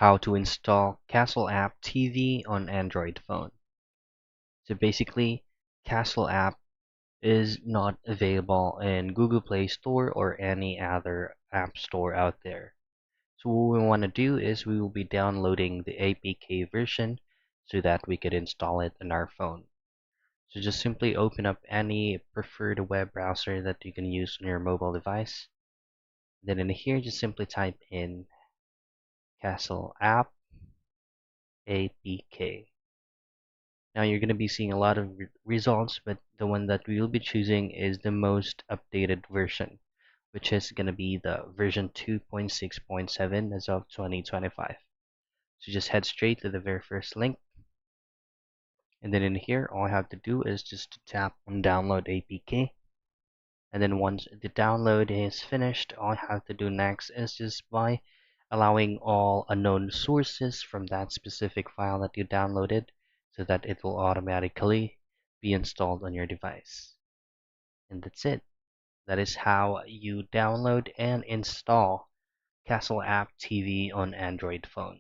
how to install Castle app TV on Android phone. So basically, Castle app is not available in Google Play Store or any other app store out there. So what we want to do is we will be downloading the APK version so that we could install it on our phone. So just simply open up any preferred web browser that you can use on your mobile device. Then in here, just simply type in Castle app APK. Now you're going to be seeing a lot of results, but the one that we'll be choosing is the most updated version, which is going to be the version 2.6.7 as of 2025. So just head straight to the very first link, and then in here, all I have to do is just to tap on download APK. And then once the download is finished, all I have to do next is just by allowing all unknown sources from that specific file that you downloaded so that it will automatically be installed on your device. And that's it. That is how you download and install Castle App TV on Android phone.